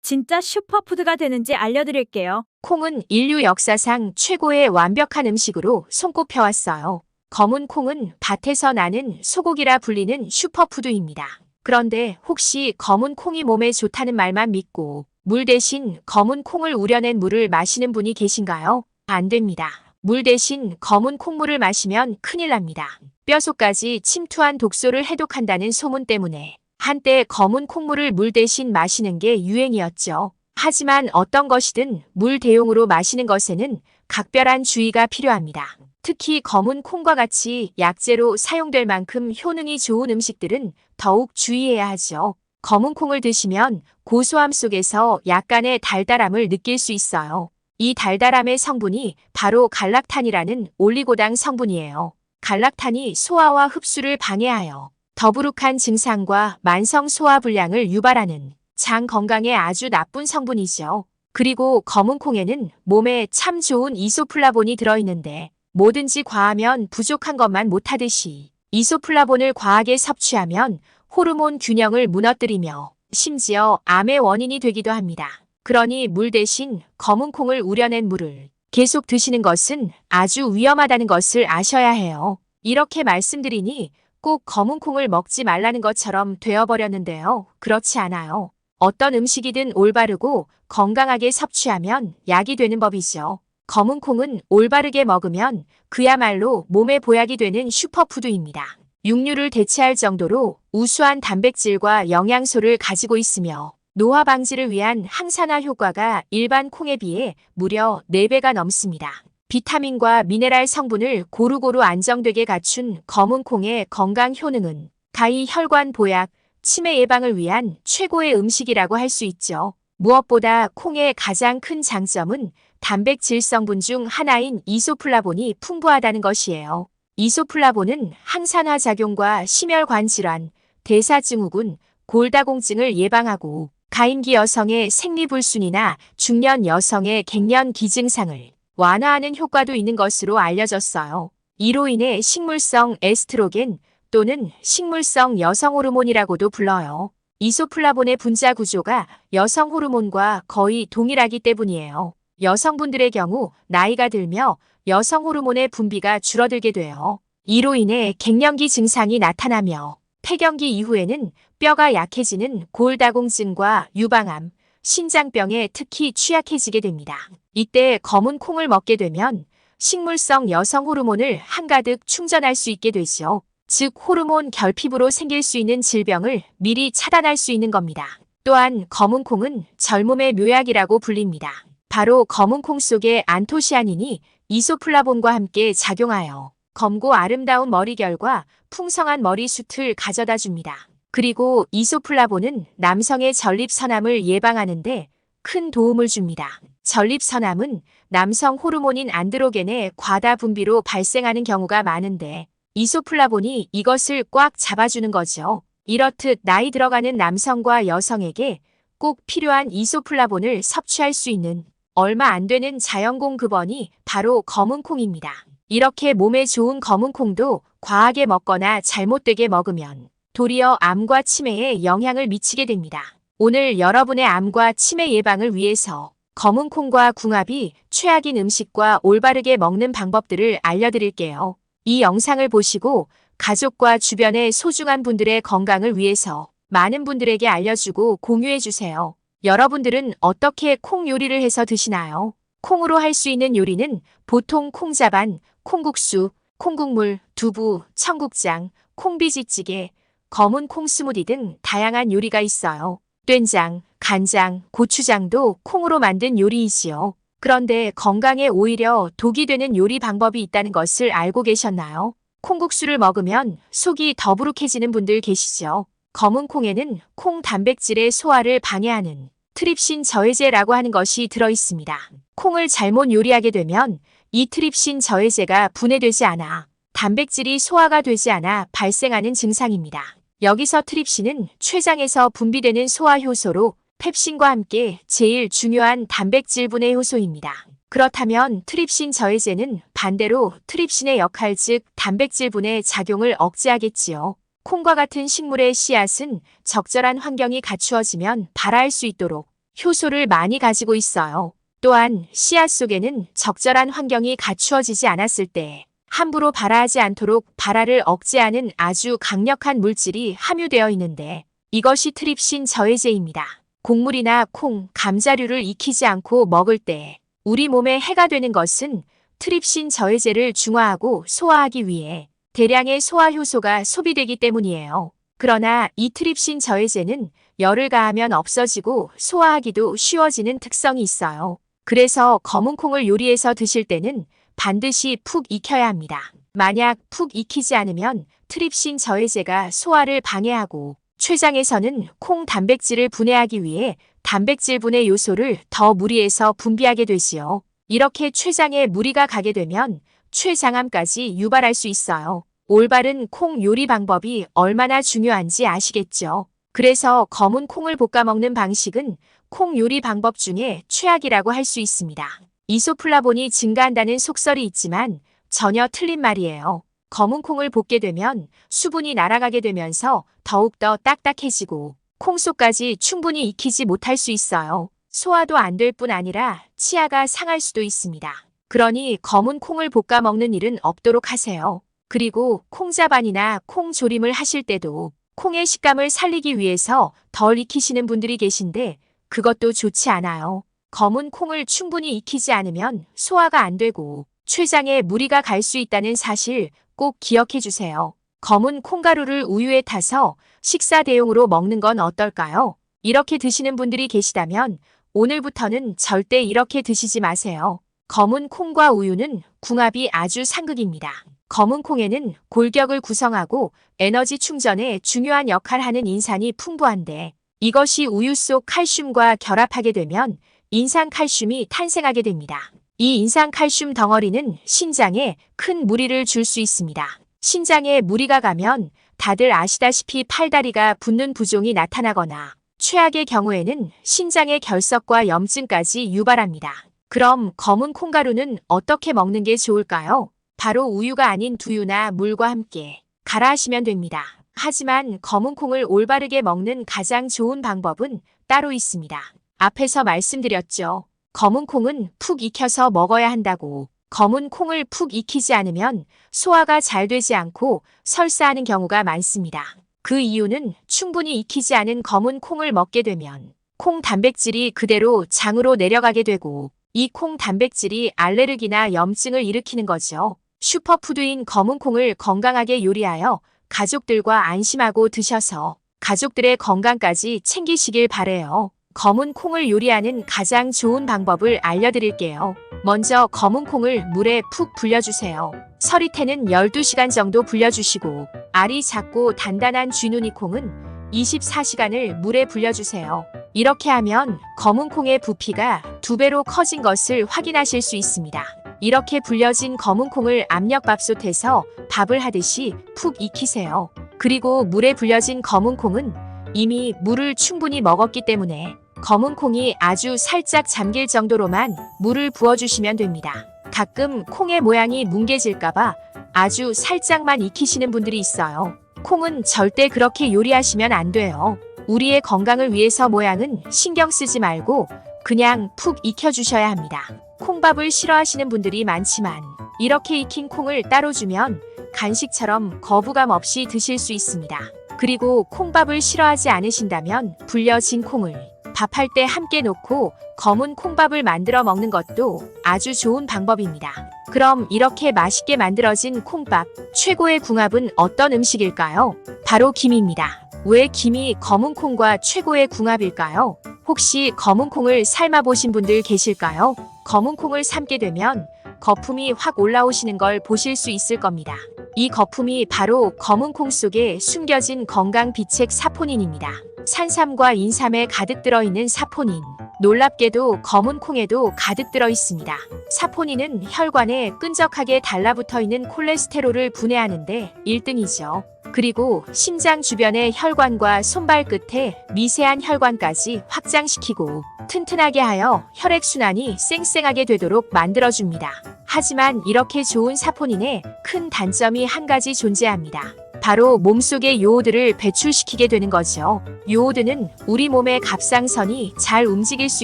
진짜 슈퍼푸드가 되는지 알려드릴게요. 콩은 인류 역사상 최고의 완벽한 음식으로 손꼽혀왔어요. 검은 콩은 밭에서 나는 소고기라 불리는 슈퍼푸드입니다. 그런데 혹시 검은 콩이 몸에 좋다는 말만 믿고 물 대신 검은 콩을 우려낸 물을 마시는 분이 계신가요? 안 됩니다. 물 대신 검은 콩물을 마시면 큰일 납니다. 뼛속까지 침투한 독소를 해독한다는 소문 때문에 한때 검은 콩물을 물 대신 마시는 게 유행이었죠. 하지만 어떤 것이든 물 대용으로 마시는 것에는 각별한 주의가 필요합니다. 특히 검은 콩과 같이 약재로 사용될 만큼 효능이 좋은 음식들은 더욱 주의해야 하죠. 검은 콩을 드시면 고소함 속에서 약간의 달달함을 느낄 수 있어요. 이 달달함의 성분이 바로 갈락탄이라는 올리고당 성분이에요. 갈락탄이 소화와 흡수를 방해하여 더부룩한 증상과 만성 소화불량을 유발하는 장 건강에 아주 나쁜 성분이죠. 그리고 검은 콩에는 몸에 참 좋은 이소플라본이 들어있는데 뭐든지 과하면 부족한 것만 못하듯이 이소플라본을 과하게 섭취하면 호르몬 균형을 무너뜨리며 심지어 암의 원인이 되기도 합니다. 그러니 물 대신 검은 콩을 우려낸 물을 계속 드시는 것은 아주 위험하다는 것을 아셔야 해요. 이렇게 말씀드리니 꼭 검은 콩을 먹지 말라는 것처럼 되어버렸는데요. 그렇지 않아요. 어떤 음식이든 올바르고 건강하게 섭취하면 약이 되는 법이죠. 검은 콩은 올바르게 먹으면 그야말로 몸에 보약이 되는 슈퍼푸드입니다. 육류를 대체할 정도로 우수한 단백질과 영양소를 가지고 있으며 노화 방지를 위한 항산화 효과가 일반 콩에 비해 무려 4배가 넘습니다. 비타민과 미네랄 성분을 고루고루 안정되게 갖춘 검은 콩의 건강 효능은 가히 혈관 보약, 치매 예방을 위한 최고의 음식이라고 할 수 있죠. 무엇보다 콩의 가장 큰 장점은 단백질 성분 중 하나인 이소플라본이 풍부하다는 것이에요. 이소플라본은 항산화 작용과 심혈관 질환, 대사증후군, 골다공증을 예방하고 가임기 여성의 생리불순이나 중년 여성의 갱년기 증상을 완화하는 효과도 있는 것으로 알려졌어요. 이로 인해 식물성 에스트로겐 또는 식물성 여성 호르몬이라고도 불러요. 이소플라본의 분자 구조가 여성 호르몬과 거의 동일하기 때문이에요. 여성분들의 경우 나이가 들며 여성 호르몬의 분비가 줄어들게 돼요. 이로 인해 갱년기 증상이 나타나며 폐경기 이후에는 뼈가 약해지는 골다공증과 유방암, 신장병에 특히 취약해지게 됩니다. 이때 검은 콩을 먹게 되면 식물성 여성 호르몬을 한가득 충전할 수 있게 되죠. 즉 호르몬 결핍으로 생길 수 있는 질병을 미리 차단할 수 있는 겁니다. 또한 검은 콩은 젊음의 묘약이라고 불립니다. 바로 검은 콩 속의 안토시아닌이 이소플라본과 함께 작용하여 검고 아름다운 머리결과 풍성한 머리숱을 가져다 줍니다. 그리고 이소플라본은 남성의 전립선암을 예방하는데 큰 도움을 줍니다. 전립선암은 남성 호르몬인 안드로겐의 과다 분비로 발생하는 경우가 많은데 이소플라본이 이것을 꽉 잡아주는 거죠. 이렇듯 나이 들어가는 남성과 여성에게 꼭 필요한 이소플라본을 섭취할 수 있는 얼마 안 되는 자연공급원이 바로 검은 콩입니다. 이렇게 몸에 좋은 검은 콩도 과하게 먹거나 잘못되게 먹으면 도리어 암과 치매에 영향을 미치게 됩니다. 오늘 여러분의 암과 치매 예방을 위해서 검은 콩과 궁합이 최악인 음식과 올바르게 먹는 방법들을 알려드릴게요. 이 영상을 보시고 가족과 주변의 소중한 분들의 건강을 위해서 많은 분들에게 알려주고 공유해주세요. 여러분들은 어떻게 콩 요리를 해서 드시나요? 콩으로 할 수 있는 요리는 보통 콩자반, 콩국수, 콩국물, 두부, 청국장, 콩비지찌개, 검은 콩 스무디 등 다양한 요리가 있어요. 된장, 간장, 고추장도 콩으로 만든 요리이지요. 그런데 건강에 오히려 독이 되는 요리 방법이 있다는 것을 알고 계셨나요? 콩국수를 먹으면 속이 더부룩해지는 분들 계시죠? 검은 콩에는 콩 단백질의 소화를 방해하는 트립신 저해제라고 하는 것이 들어있습니다. 콩을 잘못 요리하게 되면 이 트립신 저해제가 분해되지 않아 단백질이 소화가 되지 않아 발생하는 증상입니다. 여기서 트립신은 췌장에서 분비되는 소화 효소로 펩신과 함께 제일 중요한 단백질 분해 효소입니다. 그렇다면 트립신 저해제는 반대로 트립신의 역할 즉 단백질 분해 작용을 억제하겠지요. 콩과 같은 식물의 씨앗은 적절한 환경이 갖추어지면 발화할 수 있도록 효소를 많이 가지고 있어요. 또한 씨앗 속에는 적절한 환경이 갖추어지지 않았을 때 함부로 발화하지 않도록 발화를 억제하는 아주 강력한 물질이 함유되어 있는데 이것이 트립신 저해제입니다. 곡물이나 콩, 감자류를 익히지 않고 먹을 때 우리 몸에 해가 되는 것은 트립신 저해제를 중화하고 소화하기 위해 대량의 소화 효소가 소비되기 때문이에요. 그러나 이 트립신 저해제는 열을 가하면 없어지고 소화하기도 쉬워지는 특성이 있어요. 그래서 검은 콩을 요리해서 드실 때는 반드시 푹 익혀야 합니다. 만약 푹 익히지 않으면 트립신 저해제가 소화를 방해하고 췌장에서는 콩 단백질을 분해하기 위해 단백질 분해 요소를 더 무리해서 분비하게 되지요. 이렇게 췌장에 무리가 가게 되면 췌장암까지 유발할 수 있어요. 올바른 콩 요리 방법이 얼마나 중요한지 아시겠죠? 그래서 검은 콩을 볶아 먹는 방식은 콩 요리 방법 중에 최악이라고 할 수 있습니다. 이소플라본이 증가한다는 속설이 있지만 전혀 틀린 말이에요. 검은 콩을 볶게 되면 수분이 날아가게 되면서 더욱더 딱딱해지고 콩 속까지 충분히 익히지 못할 수 있어요. 소화도 안 될 뿐 아니라 치아가 상할 수도 있습니다. 그러니 검은 콩을 볶아 먹는 일은 없도록 하세요. 그리고 콩자반이나 콩조림을 하실 때도 콩의 식감을 살리기 위해서 덜 익히시는 분들이 계신데 그것도 좋지 않아요. 검은 콩을 충분히 익히지 않으면 소화가 안 되고 췌장에 무리가 갈 수 있다는 사실 꼭 기억해 주세요. 검은 콩가루를 우유에 타서 식사 대용으로 먹는 건 어떨까요? 이렇게 드시는 분들이 계시다면 오늘부터는 절대 이렇게 드시지 마세요. 검은 콩과 우유는 궁합이 아주 상극입니다. 검은 콩에는 골격을 구성하고 에너지 충전에 중요한 역할을 하는 인산이 풍부한데 이것이 우유 속 칼슘과 결합하게 되면 인산칼슘이 탄생하게 됩니다. 이 인산칼슘 덩어리는 신장에 큰 무리를 줄 수 있습니다. 신장에 무리가 가면 다들 아시다시피 팔다리가 붓는 부종이 나타나거나 최악의 경우에는 신장의 결석과 염증까지 유발합니다. 그럼 검은 콩가루는 어떻게 먹는 게 좋을까요? 바로 우유가 아닌 두유나 물과 함께 갈아 하시면 됩니다. 하지만 검은 콩을 올바르게 먹는 가장 좋은 방법은 따로 있습니다. 앞에서 말씀드렸죠. 검은 콩은 푹 익혀서 먹어야 한다고. 검은 콩을 푹 익히지 않으면 소화가 잘 되지 않고 설사하는 경우가 많습니다. 그 이유는 충분히 익히지 않은 검은 콩을 먹게 되면 콩 단백질이 그대로 장으로 내려가게 되고 이 콩 단백질이 알레르기나 염증을 일으키는 거죠. 슈퍼푸드인 검은 콩을 건강하게 요리하여 가족들과 안심하고 드셔서 가족들의 건강까지 챙기시길 바래요. 검은 콩을 요리하는 가장 좋은 방법을 알려드릴게요. 먼저 검은 콩을 물에 푹 불려주세요. 서리태는 12시간 정도 불려주시고 알이 작고 단단한 쥐누니 콩은 24시간을 물에 불려주세요. 이렇게 하면 검은 콩의 부피가 2배로 커진 것을 확인하실 수 있습니다. 이렇게 불려진 검은 콩을 압력밥솥에서 밥을 하듯이 푹 익히세요. 그리고 물에 불려진 검은 콩은 이미 물을 충분히 먹었기 때문에 검은 콩이 아주 살짝 잠길 정도로만 물을 부어주시면 됩니다. 가끔 콩의 모양이 뭉개질까봐 아주 살짝만 익히시는 분들이 있어요. 콩은 절대 그렇게 요리하시면 안 돼요. 우리의 건강을 위해서 모양은 신경 쓰지 말고 그냥 푹 익혀주셔야 합니다. 콩밥을 싫어하시는 분들이 많지만 이렇게 익힌 콩을 따로 주면 간식처럼 거부감 없이 드실 수 있습니다. 그리고 콩밥을 싫어하지 않으신다면 불려진 콩을 밥할 때 함께 놓고 검은 콩밥을 만들어 먹는 것도 아주 좋은 방법입니다. 그럼 이렇게 맛있게 만들어진 콩밥, 최고의 궁합은 어떤 음식일까요? 바로 김입니다. 왜 김이 검은 콩과 최고의 궁합일까요? 혹시 검은 콩을 삶아 보신 분들 계실까요? 검은 콩을 삶게 되면 거품이 확 올라오시는 걸 보실 수 있을 겁니다. 이 거품이 바로 검은 콩 속에 숨겨진 건강 비책 사포닌입니다. 산삼과 인삼에 가득 들어있는 사포닌. 놀랍게도 검은 콩에도 가득 들어 있습니다. 사포닌은 혈관에 끈적하게 달라붙어 있는 콜레스테롤을 분해하는데 1등이죠. 그리고 심장 주변의 혈관과 손발끝에 미세한 혈관까지 확장시키고 튼튼하게 하여 혈액순환이 쌩쌩하게 되도록 만들어줍니다. 하지만 이렇게 좋은 사포닌에 큰 단점이 한 가지 존재합니다. 바로 몸속의 요오드를 배출시키게 되는 거죠. 요오드는 우리 몸의 갑상선이 잘 움직일 수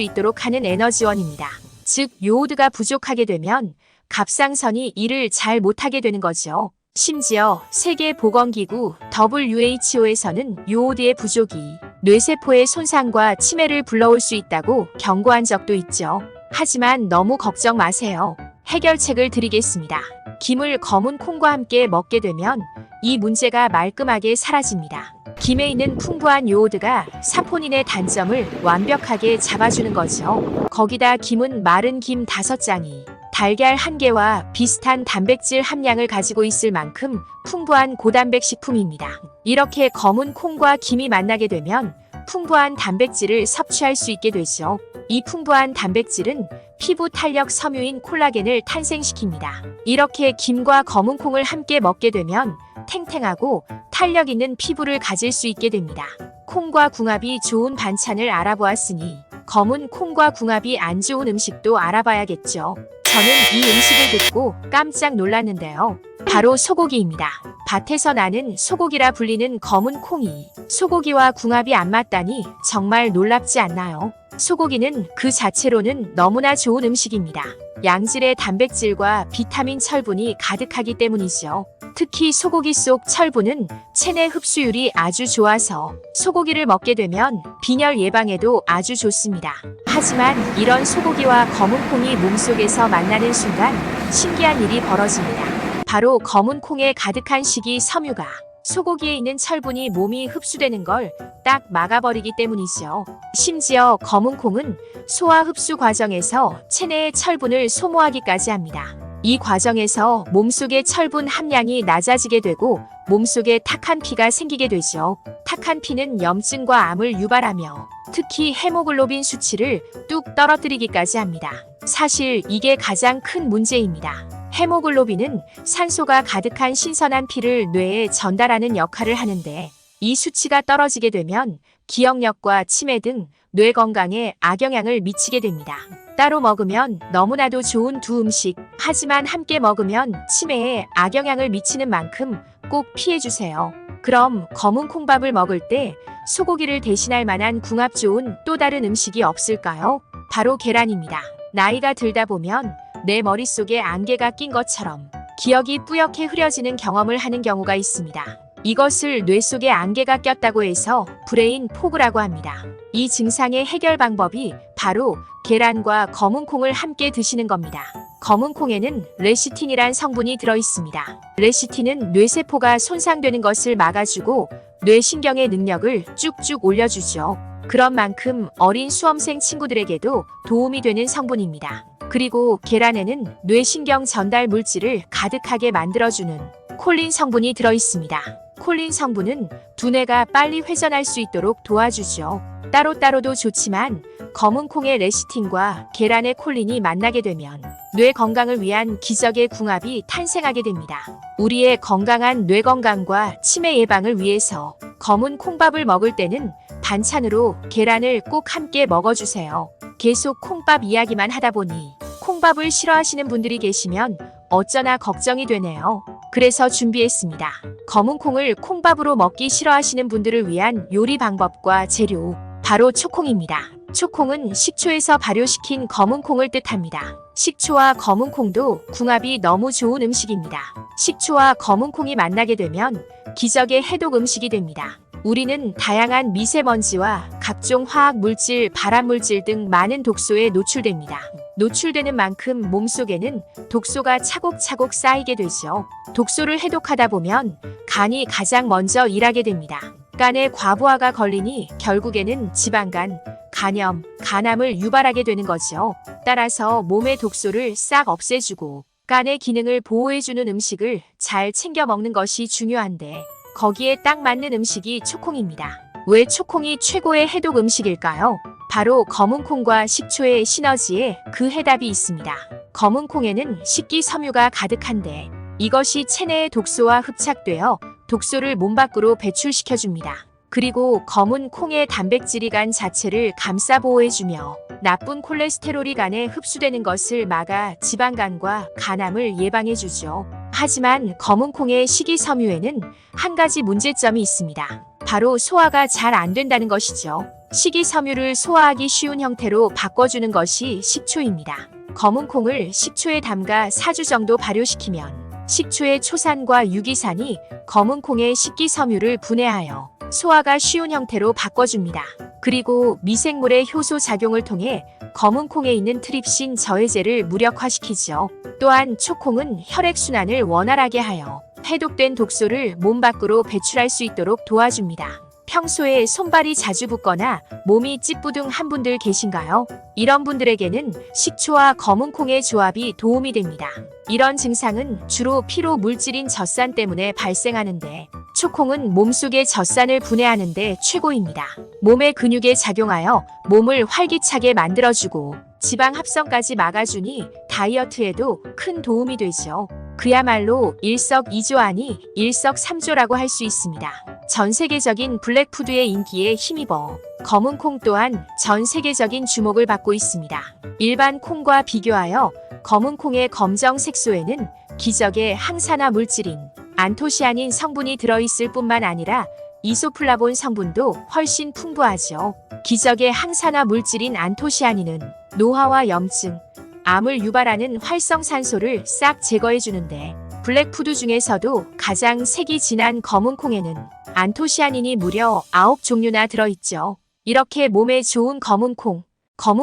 있도록 하는 에너지원입니다. 즉, 요오드가 부족하게 되면 갑상선이 일을 잘 못하게 되는 거죠. 심지어 세계보건기구 WHO에서는 요오드의 부족이 뇌세포의 손상과 치매를 불러올 수 있다고 경고한 적도 있죠. 하지만 너무 걱정 마세요. 해결책을 드리겠습니다. 김을 검은 콩과 함께 먹게 되면 이 문제가 말끔하게 사라집니다. 김에 있는 풍부한 요오드가 사포닌의 단점을 완벽하게 잡아주는 거죠. 거기다 김은 마른 김 5장이 달걀 1개와 비슷한 단백질 함량을 가지고 있을 만큼 풍부한 고단백 식품입니다. 이렇게 검은 콩과 김이 만나게 되면 풍부한 단백질을 섭취할 수 있게 되죠. 이 풍부한 단백질은 피부 탄력 섬유인 콜라겐을 탄생시킵니다. 이렇게 김과 검은 콩을 함께 먹게 되면 탱탱하고 탄력 있는 피부를 가질 수 있게 됩니다. 콩과 궁합이 좋은 반찬을 알아보았으니 검은 콩과 궁합이 안 좋은 음식도 알아봐야겠죠. 저는 이 음식을 듣고 깜짝 놀랐는데요. 바로 소고기입니다. 밭에서 나는 소고기라 불리는 검은 콩이 소고기와 궁합이 안 맞다니 정말 놀랍지 않나요? 소고기는 그 자체로는 너무나 좋은 음식입니다. 양질의 단백질과 비타민 철분이 가득하기 때문이죠. 특히 소고기 속 철분은 체내 흡수율이 아주 좋아서 소고기를 먹게 되면 빈혈 예방에도 아주 좋습니다. 하지만 이런 소고기와 검은 콩이 몸속에서 만나는 순간 신기한 일이 벌어집니다. 바로 검은 콩에 가득한 식이섬유가 소고기에 있는 철분이 몸이 흡수되는 걸 딱 막아버리기 때문이죠. 심지어 검은 콩은 소화 흡수 과정에서 체내의 철분을 소모하기까지 합니다. 이 과정에서 몸속의 철분 함량이 낮아지게 되고 몸속에 탁한 피가 생기게 되죠. 탁한 피는 염증과 암을 유발하며 특히 헤모글로빈 수치를 뚝 떨어뜨리기까지 합니다. 사실 이게 가장 큰 문제입니다. 헤모글로빈은 산소가 가득한 신선한 피를 뇌에 전달하는 역할을 하는데 이 수치가 떨어지게 되면 기억력과 치매 등 뇌 건강에 악영향을 미치게 됩니다. 따로 먹으면 너무나도 좋은 두 음식, 하지만 함께 먹으면 치매에 악영향을 미치는 만큼 꼭 피해주세요. 그럼 검은 콩밥을 먹을 때 소고기를 대신할 만한 궁합 좋은 또 다른 음식이 없을까요? 바로 계란입니다. 나이가 들다 보면 내 머릿속에 안개가 낀 것처럼 기억이 뿌옇게 흐려지는 경험을 하는 경우가 있습니다. 이것을 뇌 속에 안개가 꼈다고 해서 브레인 포그라고 합니다. 이 증상의 해결 방법이 바로 계란과 검은 콩을 함께 드시는 겁니다. 검은 콩에는 레시틴이란 성분이 들어있습니다. 레시틴은 뇌세포가 손상되는 것을 막아주고 뇌신경의 능력을 쭉쭉 올려주죠. 그런 만큼 어린 수험생 친구들에게도 도움이 되는 성분입니다. 그리고 계란에는 뇌신경 전달 물질을 가득하게 만들어주는 콜린 성분이 들어있습니다. 콜린 성분은 두뇌가 빨리 회전할 수 있도록 도와주죠. 따로따로도 좋지만 검은 콩의 레시틴과 계란의 콜린이 만나게 되면 뇌 건강을 위한 기적의 궁합이 탄생하게 됩니다. 우리의 건강한 뇌 건강과 치매 예방을 위해서 검은 콩밥을 먹을 때는 반찬으로 계란을 꼭 함께 먹어주세요. 계속 콩밥 이야기만 하다 보니 콩밥을 싫어하시는 분들이 계시면 어쩌나 걱정이 되네요. 그래서 준비했습니다. 검은 콩을 콩밥으로 먹기 싫어하시는 분들을 위한 요리 방법과 재료, 바로 초콩입니다. 초콩은 식초에서 발효시킨 검은 콩을 뜻합니다. 식초와 검은 콩도 궁합이 너무 좋은 음식입니다. 식초와 검은 콩이 만나게 되면 기적의 해독 음식이 됩니다. 우리는 다양한 미세먼지와 각종 화학 물질, 발암 물질 등 많은 독소에 노출됩니다. 노출되는 만큼 몸속에는 독소가 차곡차곡 쌓이게 되죠. 독소를 해독하다 보면 간이 가장 먼저 일하게 됩니다. 간에 과부하가 걸리니 결국에는 지방간, 간염, 간암을 유발하게 되는 거죠. 따라서 몸의 독소를 싹 없애주고 간의 기능을 보호해주는 음식을 잘 챙겨 먹는 것이 중요한데 거기에 딱 맞는 음식이 초콩입니다. 왜 초콩이 최고의 해독 음식일까요? 바로 검은 콩과 식초의 시너지에 그 해답이 있습니다. 검은 콩에는 식기섬유가 가득한데 이것이 체내의 독소와 흡착되어 독소를 몸 밖으로 배출시켜줍니다. 그리고 검은 콩의 단백질이 간 자체를 감싸 보호해주며 나쁜 콜레스테롤이 간에 흡수되는 것을 막아 지방간과 간암을 예방해주죠. 하지만 검은 콩의 식이섬유에는 한 가지 문제점이 있습니다. 바로 소화가 잘 안 된다는 것이죠. 식이섬유를 소화하기 쉬운 형태로 바꿔주는 것이 식초입니다. 검은 콩을 식초에 담가 4주 정도 발효시키면 식초의 초산과 유기산이 검은 콩의 식기섬유를 분해하여 소화가 쉬운 형태로 바꿔줍니다. 그리고 미생물의 효소 작용을 통해 검은 콩에 있는 트립신 저해제를 무력화시키죠. 또한 초콩은 혈액순환을 원활하게 하여 해독된 독소를 몸 밖으로 배출할 수 있도록 도와줍니다. 평소에 손발이 자주 붓거나 몸이 찌뿌둥한 분들 계신가요? 이런 분들에게는 식초와 검은 콩의 조합이 도움이 됩니다. 이런 증상은 주로 피로 물질인 젖산 때문에 발생하는데 초콩은 몸속의 젖산을 분해하는 데 최고입니다. 몸의 근육에 작용하여 몸을 활기차게 만들어주고 지방 합성까지 막아주니 다이어트에도 큰 도움이 되죠. 그야말로 일석이조 아니 일석삼조라고 할 수 있습니다. 전 세계적인 블랙푸드의 인기에 힘입어 검은 콩 또한 전 세계적인 주목을 받고 있습니다. 일반 콩과 비교하여 검은 콩의 검정 색소에는 기적의 항산화 물질인 안토시아닌 성분이 들어있을 뿐만 아니라 이소플라본 성분도 훨씬 풍부하죠. 기적의 항산화 물질인 안토시아닌은 노화와 염증, 암을 유발하는 활성산소를 싹 제거해주는데 블랙푸드 중에서도 가장 색이 진한 검은 콩에는 안토시아닌이 무려 9종류나 들어있죠. 이렇게 몸에 좋은 검은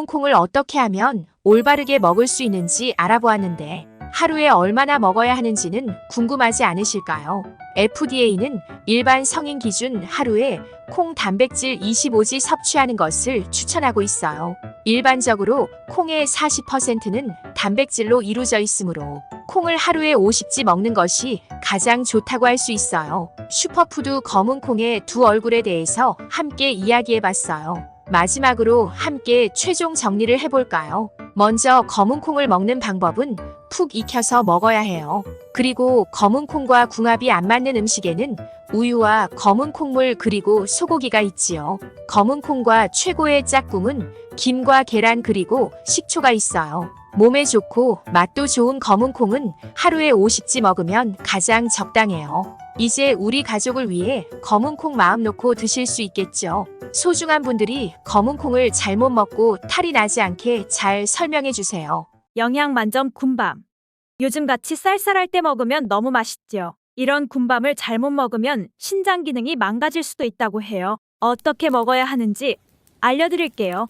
콩을 어떻게 하면 올바르게 먹을 수 있는지 알아보았는데 하루에 얼마나 먹어야 하는지는 궁금하지 않으실까요? FDA는 일반 성인 기준 하루에 콩 단백질 25g 섭취하는 것을 추천하고 있어요. 일반적으로 콩의 40%는 단백질로 이루어져 있으므로 콩을 하루에 50g 먹는 것이 가장 좋다고 할 수 있어요. 슈퍼푸드 검은 콩의 두 얼굴에 대해서 함께 이야기해봤어요. 마지막으로 함께 최종 정리를 해볼까요? 먼저 검은 콩을 먹는 방법은 푹 익혀서 먹어야 해요. 그리고 검은 콩과 궁합이 안 맞는 음식에는 우유와 검은 콩물 그리고 소고기가 있지요. 검은 콩과 최고의 짝꿍은 김과 계란 그리고 식초가 있어요. 몸에 좋고 맛도 좋은 검은 콩은 하루에 50g 먹으면 가장 적당해요. 이제 우리 가족을 위해 검은 콩 마음 놓고 드실 수 있겠죠. 소중한 분들이 검은 콩을 잘못 먹고 탈이 나지 않게 잘 설명해 주세요. 영양 만점 군밤. 요즘같이 쌀쌀할 때 먹으면 너무 맛있죠. 이런 군밤을 잘못 먹으면 신장 기능이 망가질 수도 있다고 해요. 어떻게 먹어야 하는지 알려드릴게요.